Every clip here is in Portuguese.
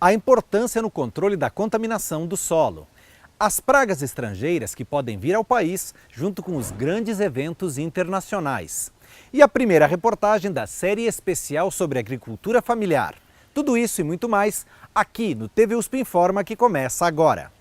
a importância no controle da contaminação do solo, as pragas estrangeiras que podem vir ao país junto com os grandes eventos internacionais. E a primeira reportagem da série especial sobre agricultura familiar. Tudo isso e muito mais aqui no TV USP Informa, que começa agora.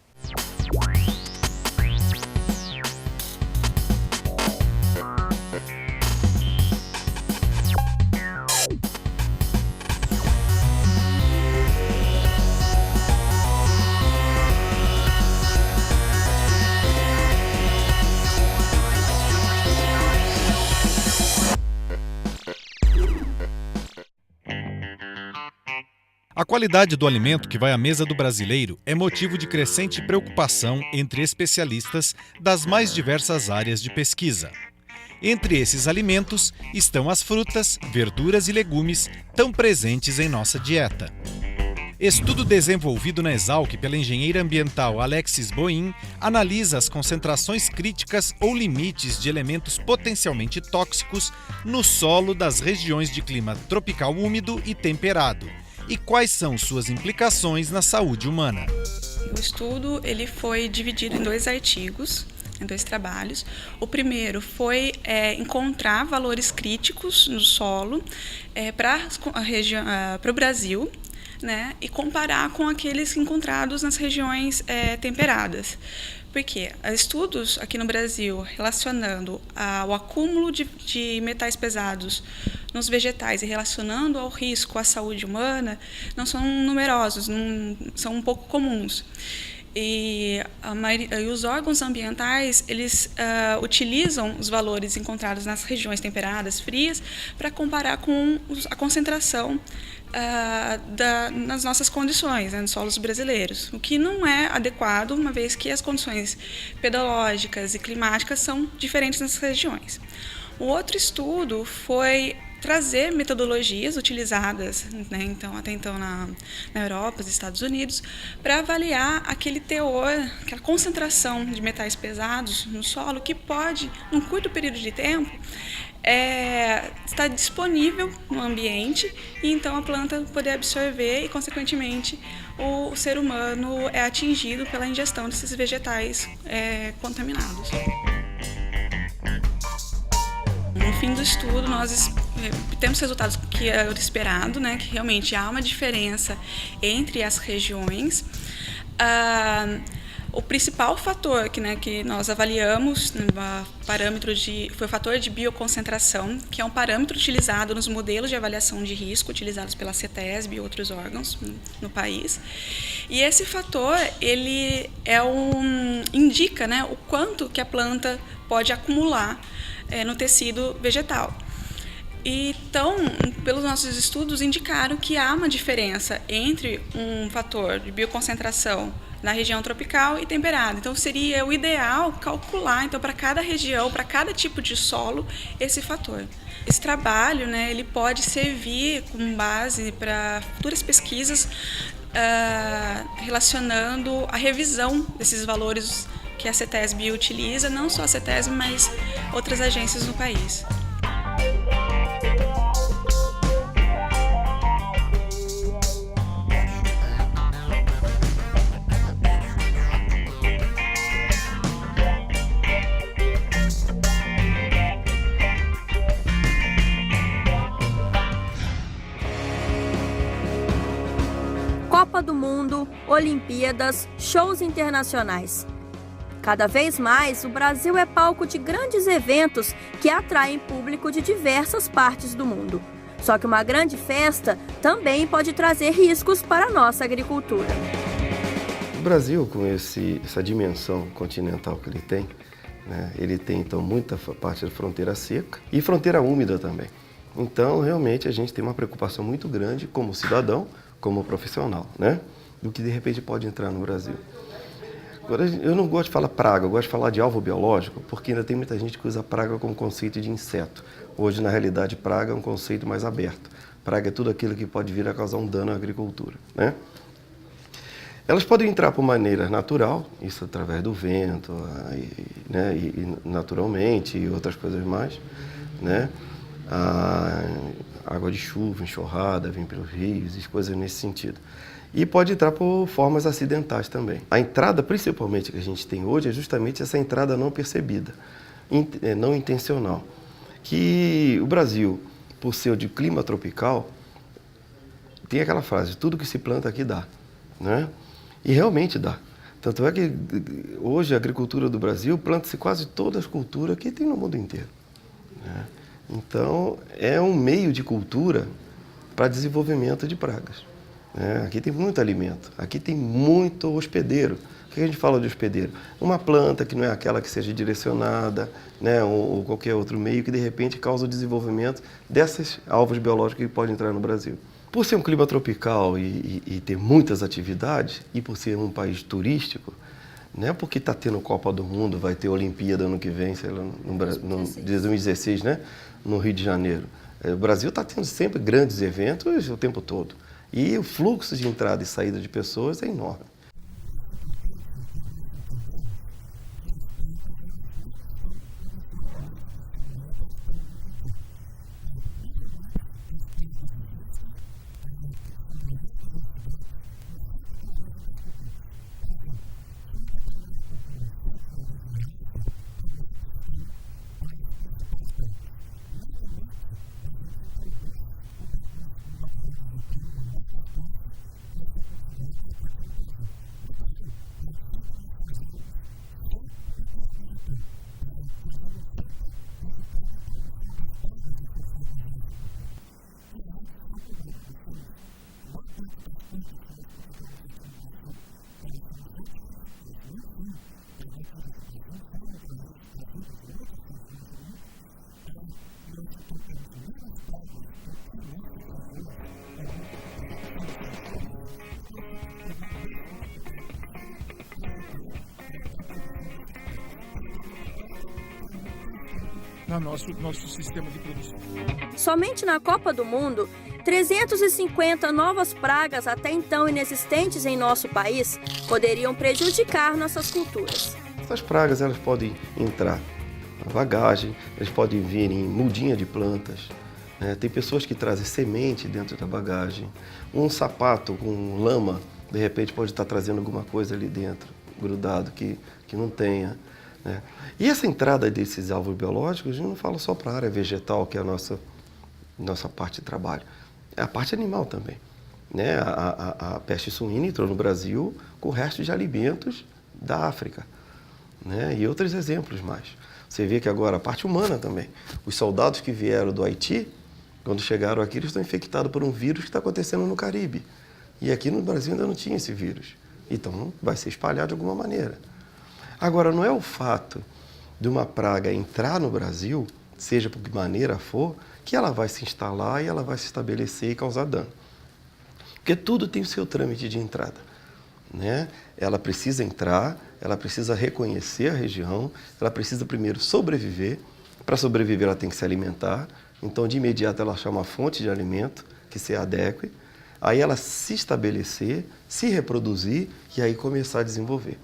A qualidade do alimento que vai à mesa do brasileiro é motivo de crescente preocupação entre especialistas das mais diversas áreas de pesquisa. Entre esses alimentos estão as frutas, verduras e legumes tão presentes em nossa dieta. Estudo desenvolvido na Exalc pela engenheira ambiental Alexis Boim analisa as concentrações críticas ou limites de elementos potencialmente tóxicos no solo das regiões de clima tropical úmido e temperado. E quais são suas implicações na saúde humana? O estudo ele foi dividido em 2 artigos, em 2 trabalhos. O primeiro foi encontrar valores críticos no solo para o Brasil, né, e comparar com aqueles encontrados nas regiões temperadas. Porque estudos aqui no Brasil relacionando o acúmulo de metais pesados nos vegetais e relacionando ao risco à saúde humana não são numerosos, são um pouco comuns. E os órgãos ambientais eles utilizam os valores encontrados nas regiões temperadas, frias, para comparar com a concentração nas nossas condições, né, nos solos brasileiros, o que não é adequado, uma vez que as condições pedológicas e climáticas são diferentes nessas regiões. O outro estudo foi trazer metodologias utilizadas, né, até então na Europa, nos Estados Unidos, para avaliar aquele teor, aquela concentração de metais pesados no solo que pode, num curto período de tempo, estar disponível no ambiente e então a planta poder absorver e, consequentemente, o ser humano é atingido pela ingestão desses vegetais contaminados. No fim do estudo, nós temos resultados que era esperado, né, que realmente há uma diferença entre as regiões. O principal fator que nós avaliamos foi o fator de bioconcentração, que é um parâmetro utilizado nos modelos de avaliação de risco utilizados pela CETESB e outros órgãos no país. E esse fator ele indica, né, o quanto que a planta pode acumular no tecido vegetal. Então, pelos nossos estudos, indicaram que há uma diferença entre um fator de bioconcentração na região tropical e temperada. Então, seria o ideal calcular, então, para cada região, para cada tipo de solo, esse fator. Esse trabalho, né, ele pode servir como base para futuras pesquisas relacionando a revisão desses valores que a CETESB utiliza, não só a CETESB, mas outras agências no país. Copa do Mundo, Olimpíadas, shows internacionais. Cada vez mais, o Brasil é palco de grandes eventos que atraem público de diversas partes do mundo. Só que uma grande festa também pode trazer riscos para a nossa agricultura. O Brasil, com essa dimensão continental que ele tem, né, ele tem então muita parte da fronteira seca e fronteira úmida também. Então, realmente, a gente tem uma preocupação muito grande como cidadão, como profissional, né, do que de repente pode entrar no Brasil. Agora, eu não gosto de falar praga, eu gosto de falar de alvo biológico, porque ainda tem muita gente que usa praga como conceito de inseto. Hoje, na realidade, praga é um conceito mais aberto. Praga é tudo aquilo que pode vir a causar um dano à agricultura, né? Elas podem entrar por maneira natural, isso através do vento, né, e naturalmente, e outras coisas mais, né? A água de chuva, enxurrada, vem pelos rios, e coisas nesse sentido. E pode entrar por formas acidentais também. A entrada, principalmente, que a gente tem hoje é justamente essa entrada não percebida, não intencional. Que o Brasil, por ser de clima tropical, tem aquela frase, tudo que se planta aqui dá, né? E realmente dá. Tanto é que hoje a agricultura do Brasil planta-se quase todas as culturas que tem no mundo inteiro, né? Então, é um meio de cultura para desenvolvimento de pragas. Aqui tem muito alimento, aqui tem muito hospedeiro. O que a gente fala de hospedeiro? Uma planta que não é aquela que seja direcionada, né, ou qualquer outro meio que de repente causa o desenvolvimento desses alvos biológicos que podem entrar no Brasil. Por ser um clima tropical e ter muitas atividades, e por ser um país turístico, não é porque está tendo Copa do Mundo, vai ter Olimpíada ano que vem, sei lá, no 2016, né, no Rio de Janeiro. O Brasil está tendo sempre grandes eventos o tempo todo. E o fluxo de entrada e saída de pessoas é enorme. No nosso sistema de produção. Somente na Copa do Mundo, 350 novas pragas até então inexistentes em nosso país poderiam prejudicar nossas culturas. Essas pragas elas podem entrar na bagagem, elas podem vir em mudinha de plantas, né? Tem pessoas que trazem semente dentro da bagagem. Um sapato com lama, de repente, pode estar trazendo alguma coisa ali dentro, grudado, que não tenha, né? E essa entrada desses alvos biológicos, a gente não fala só para a área vegetal, que é a nossa parte de trabalho, é a parte animal também, né? A peste suína entrou no Brasil com o resto de alimentos da África, né? E outros exemplos mais. Você vê que agora a parte humana também. Os soldados que vieram do Haiti, quando chegaram aqui, eles estão infectados por um vírus que está acontecendo no Caribe. E aqui no Brasil ainda não tinha esse vírus. Então vai ser espalhado de alguma maneira. Agora, não é o fato de uma praga entrar no Brasil, seja por que maneira for, que ela vai se instalar e ela vai se estabelecer e causar dano. Porque tudo tem o seu trâmite de entrada, né? Ela precisa entrar, ela precisa reconhecer a região, ela precisa primeiro sobreviver. Para sobreviver, ela tem que se alimentar. Então, de imediato, ela achar uma fonte de alimento que se adeque. Aí ela se estabelecer, se reproduzir e aí começar a desenvolver.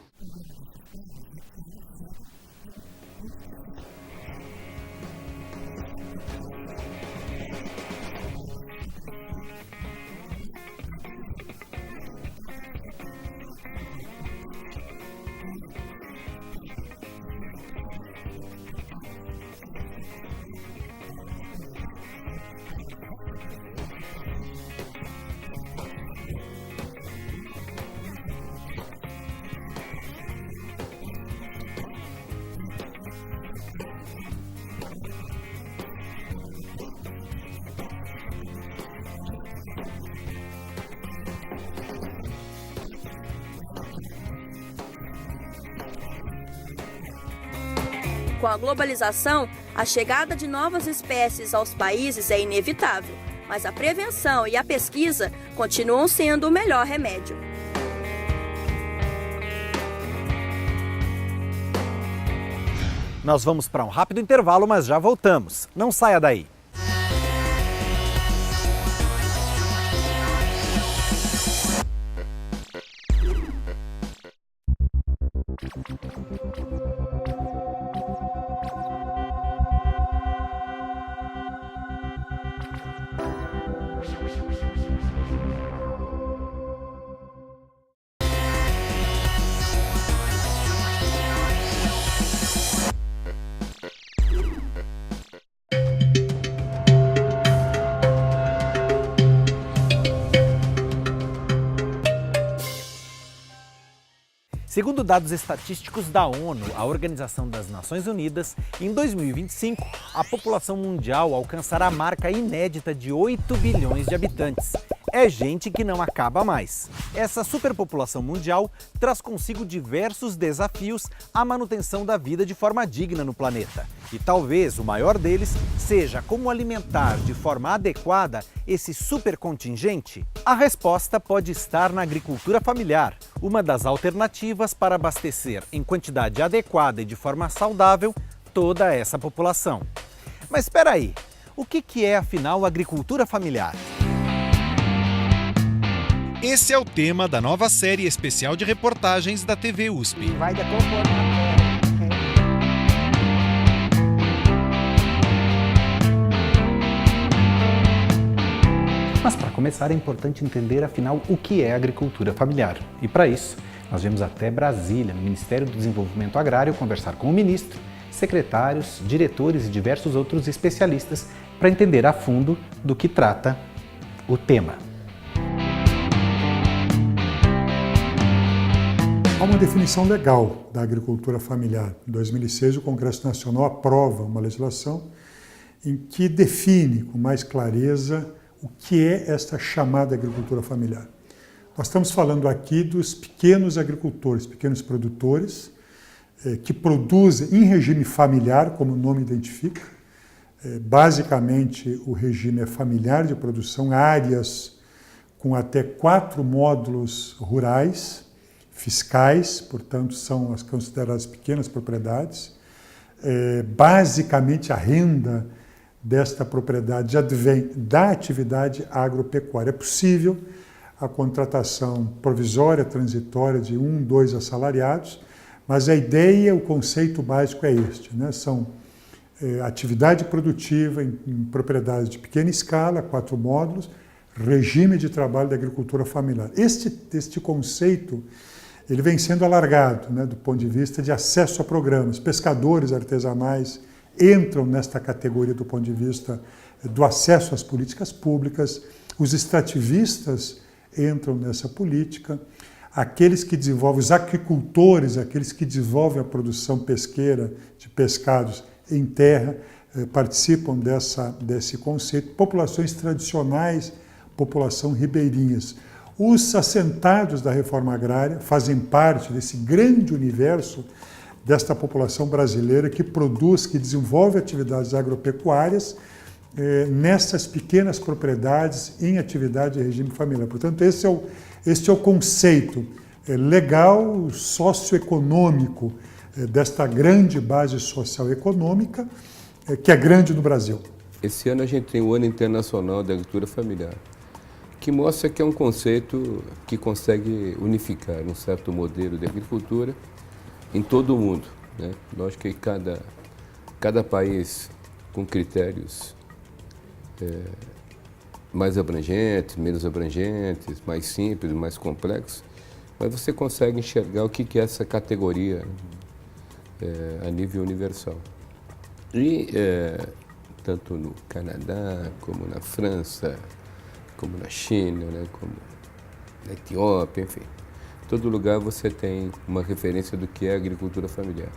Com a globalização, a chegada de novas espécies aos países é inevitável, mas a prevenção e a pesquisa continuam sendo o melhor remédio. Nós vamos para um rápido intervalo, mas já voltamos. Não saia daí. Segundo dados estatísticos da ONU, a Organização das Nações Unidas, em 2025, a população mundial alcançará a marca inédita de 8 bilhões de habitantes. É gente que não acaba mais. Essa superpopulação mundial traz consigo diversos desafios à manutenção da vida de forma digna no planeta. E talvez o maior deles seja como alimentar de forma adequada esse supercontingente. A resposta pode estar na agricultura familiar, uma das alternativas para abastecer em quantidade adequada e de forma saudável toda essa população. Mas espera aí, o que é afinal agricultura familiar? Esse é o tema da nova série especial de reportagens da TV USP. Mas para começar é importante entender afinal o que é agricultura familiar. E para isso, nós viemos até Brasília, no Ministério do Desenvolvimento Agrário, conversar com o ministro, secretários, diretores e diversos outros especialistas para entender a fundo do que trata o tema. Há uma definição legal da agricultura familiar. Em 2006, o Congresso Nacional aprova uma legislação em que define com mais clareza o que é esta chamada agricultura familiar. Nós estamos falando aqui dos pequenos agricultores, pequenos produtores, que produzem em regime familiar, como o nome identifica. Basicamente, o regime é familiar de produção, áreas com até 4 módulos rurais, fiscais, portanto, são as consideradas pequenas propriedades. Basicamente, a renda desta propriedade advém da atividade agropecuária. É possível a contratação provisória, transitória de 1, 2 assalariados, mas a ideia, o conceito básico é este, né? São atividade produtiva em propriedades de pequena escala, 4 módulos, regime de trabalho da agricultura familiar. Este conceito ele vem sendo alargado, né, do ponto de vista de acesso a programas. Pescadores artesanais entram nesta categoria do ponto de vista do acesso às políticas públicas, os extrativistas entram nessa política, aqueles que desenvolvem, os aquicultores, aqueles que desenvolvem a produção pesqueira de pescados em terra, participam desse conceito, populações tradicionais, população ribeirinhas. Os assentados da reforma agrária fazem parte desse grande universo desta população brasileira que produz, que desenvolve atividades agropecuárias nessas pequenas propriedades em atividade de regime familiar. Portanto, este é o conceito legal, socioeconômico desta grande base social econômica que é grande no Brasil. Esse ano a gente tem o Ano Internacional da Agricultura Familiar, que mostra que é um conceito que consegue unificar um certo modelo de agricultura em todo o mundo, né? Lógico que cada país com critérios mais abrangentes, menos abrangentes, mais simples, mais complexos, mas você consegue enxergar o que é essa categoria a nível universal. E tanto no Canadá, como na França, como na China, né, como na Etiópia, enfim. Em todo lugar você tem uma referência do que é agricultura familiar.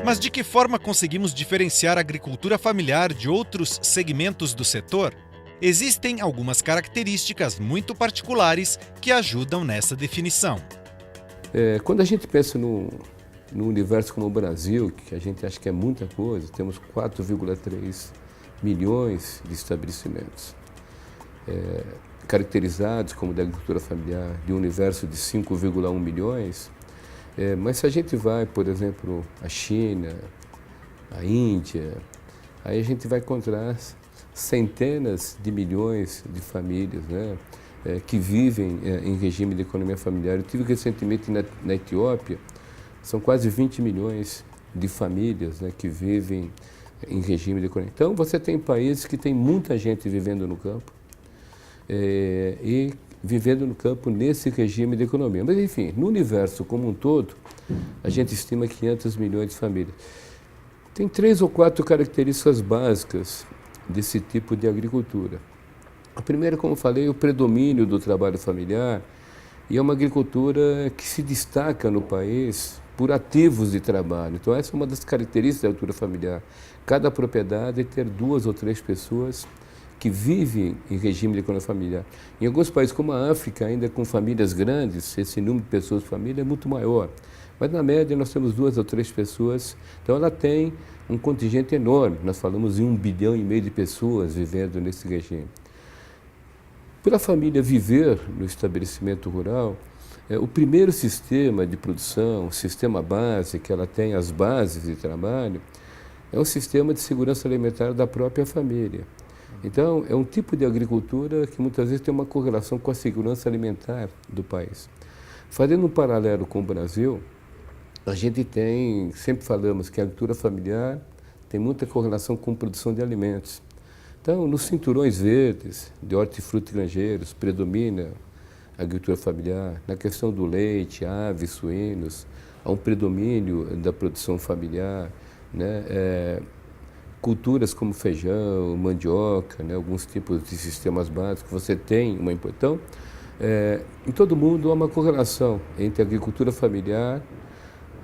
Mas de que forma conseguimos diferenciar a agricultura familiar de outros segmentos do setor? Existem algumas características muito particulares que ajudam nessa definição. Quando a gente pensa num universo como o Brasil, que a gente acha que é muita coisa, temos 4,3 milhões de estabelecimentos. Caracterizados como da agricultura familiar, de um universo de 5,1 milhões, mas se a gente vai, por exemplo, à China, à Índia, aí a gente vai encontrar centenas de milhões de famílias, né, que vivem em regime de economia familiar. Eu tive recentemente na Etiópia, são quase 20 milhões de famílias, né, que vivem em regime de economia. Então você tem países que tem muita gente vivendo no campo, e vivendo no campo nesse regime de economia. Mas, enfim, no universo como um todo, a gente estima 500 milhões de famílias. Tem 3 ou 4 características básicas desse tipo de agricultura. A primeira, como falei, o predomínio do trabalho familiar E é uma agricultura que se destaca no país por ativos de trabalho. Então essa é uma das características da agricultura familiar. Cada propriedade ter 2 ou 3 pessoas que vivem em regime de economia familiar. Em alguns países como a África, ainda com famílias grandes, esse número de pessoas por família é muito maior. Mas na média nós temos 2 ou 3 pessoas, então ela tem um contingente enorme. Nós falamos em 1,5 bilhão de pessoas vivendo nesse regime. Pela família viver no estabelecimento rural, o primeiro sistema de produção, o sistema base, que ela tem as bases de trabalho, é um sistema de segurança alimentar da própria família. Então, é um tipo de agricultura que muitas vezes tem uma correlação com a segurança alimentar do país. Fazendo um paralelo com o Brasil, a gente tem, sempre falamos que a agricultura familiar tem muita correlação com a produção de alimentos. Então, nos cinturões verdes de hortifruti granjeiros, predomina a agricultura familiar. Na questão do leite, aves, suínos, há um predomínio da produção familiar, né? Culturas como feijão, mandioca, né? Alguns tipos de sistemas básicos, você tem uma importância. Em todo mundo há uma correlação entre a agricultura familiar,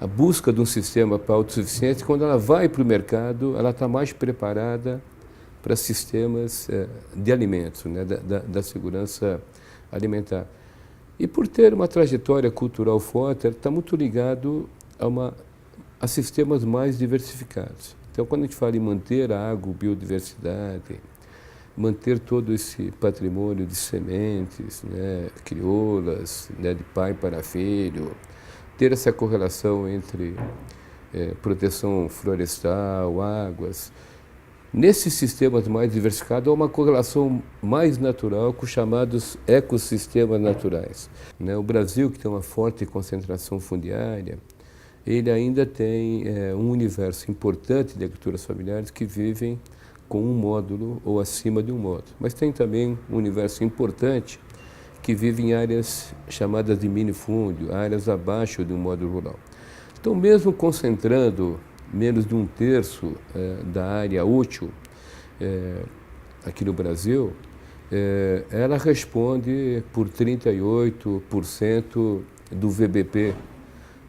a busca de um sistema para autossuficiência. Quando ela vai para o mercado, ela está mais preparada para sistemas de alimentos, né? da segurança alimentar. E por ter uma trajetória cultural forte, está muito ligado a sistemas mais diversificados. Então, quando a gente fala em manter a agrobiodiversidade, manter todo esse patrimônio de sementes, né, crioulas, né, de pai para filho, ter essa correlação entre proteção florestal, águas. Nesses sistemas mais diversificados, há uma correlação mais natural com os chamados ecossistemas naturais. O Brasil, que tem uma forte concentração fundiária, ele ainda tem um universo importante de agriculturas familiares que vivem com um módulo ou acima de um módulo. Mas tem também um universo importante que vive em áreas chamadas de minifúndio, áreas abaixo de um módulo rural. Então, mesmo concentrando menos de 1/3 da área útil aqui no Brasil, ela responde por 38% do VBP,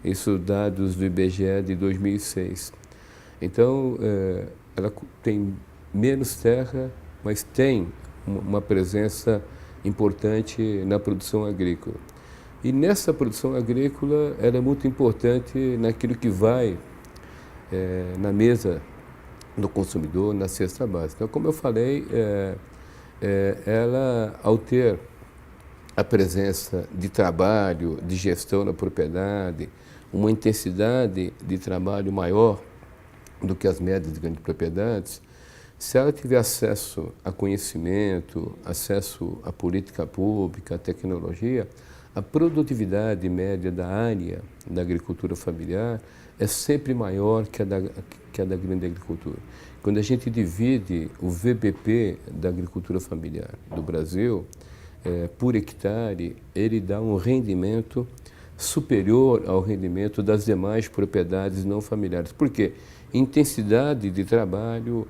isso dados do IBGE de 2006. Então, ela tem menos terra, mas tem uma presença importante na produção agrícola. E nessa produção agrícola, ela é muito importante naquilo que vai na mesa do consumidor, na cesta básica. Então, como eu falei, ela, ao ter a presença de trabalho, de gestão na propriedade, uma intensidade de trabalho maior do que as médias de grandes propriedades, se ela tiver acesso a conhecimento, acesso à política pública, à tecnologia, a produtividade média da área da agricultura familiar é sempre maior que a da grande agricultura. Quando a gente divide o VBP da agricultura familiar do Brasil, por hectare, ele dá um rendimento superior ao rendimento das demais propriedades não familiares. Por quê? Intensidade de trabalho,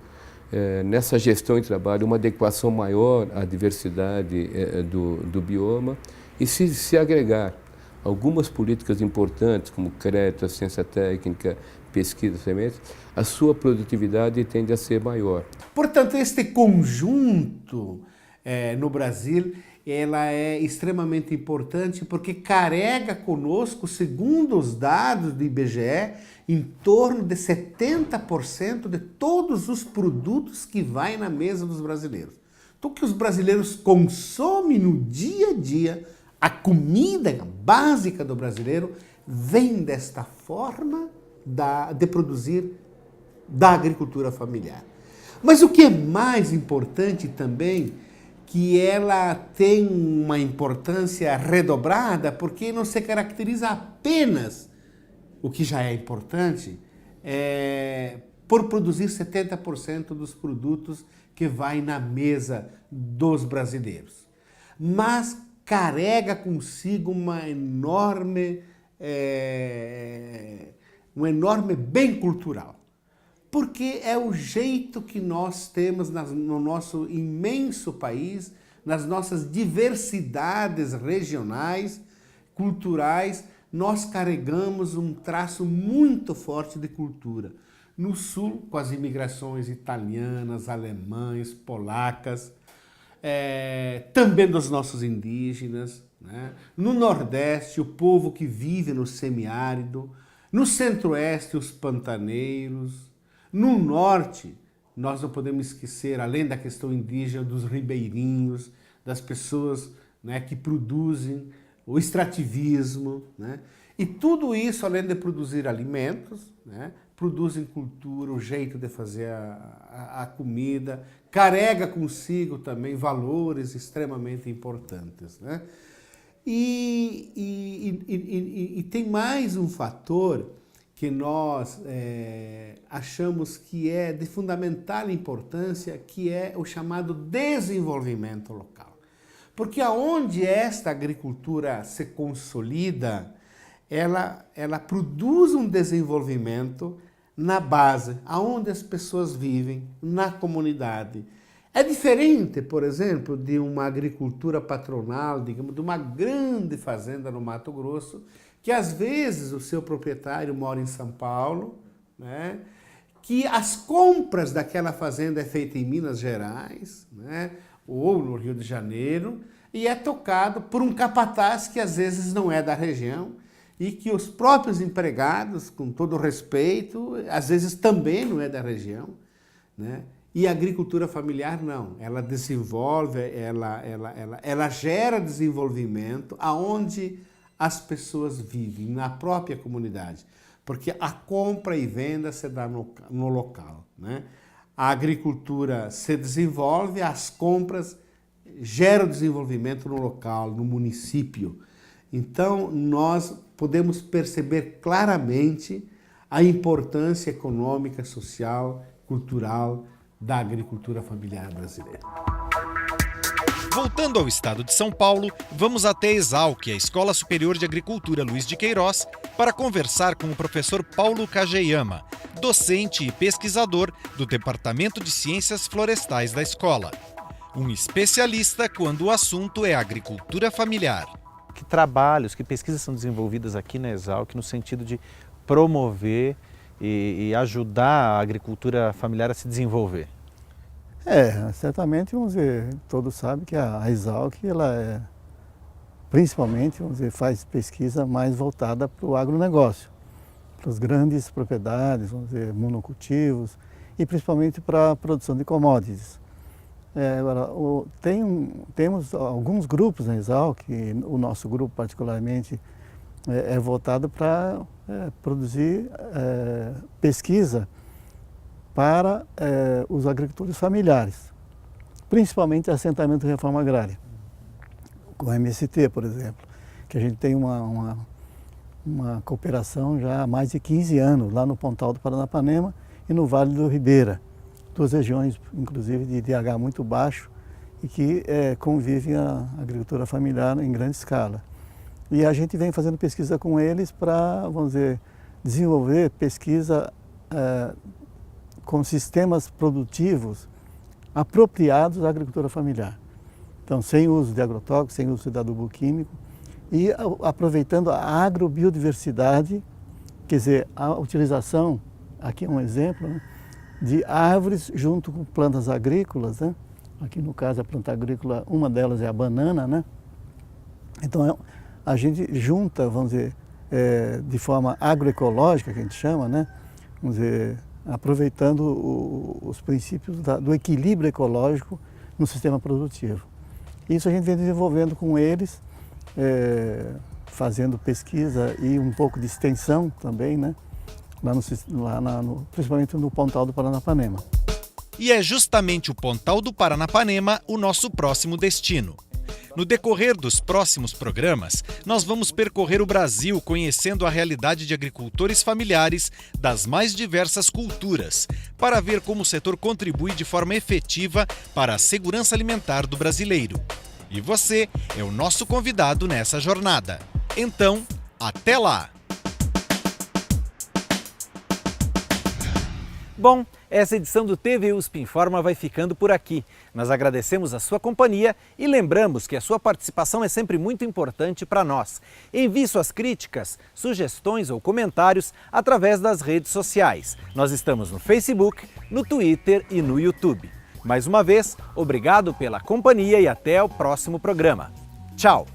nessa gestão de trabalho, uma adequação maior à diversidade do bioma, e se agregar algumas políticas importantes, como crédito, assistência técnica, pesquisa, sementes, a sua produtividade tende a ser maior. Portanto, este conjunto no Brasil, ela é extremamente importante porque carrega conosco, segundo os dados do IBGE, em torno de 70% de todos os produtos que vai na mesa dos brasileiros. Então, o que os brasileiros consomem no dia a dia, a comida básica do brasileiro, vem desta forma de produzir da agricultura familiar. Mas o que é mais importante também, que ela tem uma importância redobrada, porque não se caracteriza apenas, o que já é importante, por produzir 70% dos produtos que vai na mesa dos brasileiros. Mas carrega consigo um enorme bem cultural. Porque é o jeito que nós temos no nosso imenso país, nas nossas diversidades regionais, culturais, nós carregamos um traço muito forte de cultura. No sul, com as imigrações italianas, alemães, polacas, também dos nossos indígenas, né? No nordeste, o povo que vive no semiárido, no centro-oeste, os pantaneiros, no norte, nós não podemos esquecer, além da questão indígena, dos ribeirinhos, das pessoas, né, que produzem o extrativismo, né? E tudo isso, além de produzir alimentos, né, produzem cultura, o jeito de fazer a comida, carrega consigo também valores extremamente importantes, né? E tem mais um fator que nós achamos que é de fundamental importância, que é o chamado desenvolvimento local. Porque aonde esta agricultura se consolida, ela produz um desenvolvimento na base, aonde as pessoas vivem, na comunidade. É diferente, por exemplo, de uma agricultura patronal, digamos, de uma grande fazenda no Mato Grosso, que às vezes o seu proprietário mora em São Paulo, né? Que as compras daquela fazenda é feita em Minas Gerais, né? Ou no Rio de Janeiro, e é tocado por um capataz que às vezes não é da região, e que os próprios empregados, com todo respeito, às vezes também não é da região, né? E a agricultura familiar não, ela desenvolve, ela gera desenvolvimento aonde as pessoas vivem, na própria comunidade, porque a compra e venda se dá no local, né? A agricultura se desenvolve, as compras geram desenvolvimento no local, no município. Então, nós podemos perceber claramente a importância econômica, social, cultural da agricultura familiar brasileira. Voltando ao estado de São Paulo, vamos até a Exalc, a Escola Superior de Agricultura Luiz de Queiroz, para conversar com o professor Paulo Kageyama, docente e pesquisador do Departamento de Ciências Florestais da escola. Um especialista quando o assunto é agricultura familiar. Que trabalhos, que pesquisas são desenvolvidas aqui na Exalc no sentido de promover e ajudar a agricultura familiar a se desenvolver? Certamente, vamos dizer, todos sabem que a Exalc, ela principalmente, vamos dizer, faz pesquisa mais voltada para o agronegócio, para as grandes propriedades, vamos dizer, monocultivos e principalmente para a produção de commodities. Agora, temos alguns grupos na Exalc, o nosso grupo particularmente é voltado para produzir pesquisa para os agricultores familiares, principalmente assentamento de reforma agrária, com a MST, por exemplo, que a gente tem uma cooperação já há mais de 15 anos, lá no Pontal do Paranapanema e no Vale do Ribeira, duas regiões, inclusive, de IDH muito baixo e que convivem a agricultura familiar em grande escala. E a gente vem fazendo pesquisa com eles para, vamos dizer, desenvolver pesquisa com sistemas produtivos apropriados à agricultura familiar. Então, sem uso de agrotóxicos, sem uso de adubo químico e aproveitando a agrobiodiversidade, quer dizer, a utilização, aqui é um exemplo, né, de árvores junto com plantas agrícolas, né? Aqui no caso a planta agrícola, uma delas é a banana, né? Então a gente junta, vamos dizer, de forma agroecológica, que a gente chama, né? Vamos dizer, aproveitando os princípios do equilíbrio ecológico no sistema produtivo. Isso a gente vem desenvolvendo com eles, fazendo pesquisa e um pouco de extensão também, né? Principalmente no Pontal do Paranapanema. E é justamente o Pontal do Paranapanema o nosso próximo destino. No decorrer dos próximos programas, nós vamos percorrer o Brasil conhecendo a realidade de agricultores familiares das mais diversas culturas, para ver como o setor contribui de forma efetiva para a segurança alimentar do brasileiro. E você é o nosso convidado nessa jornada. Então, até lá! Bom, Essa edição do TV USP Informa vai ficando por aqui. Nós agradecemos a sua companhia e lembramos que a sua participação é sempre muito importante para nós. Envie suas críticas, sugestões ou comentários através das redes sociais. Nós estamos no Facebook, no Twitter e no YouTube. Mais uma vez, obrigado pela companhia e até o próximo programa. Tchau!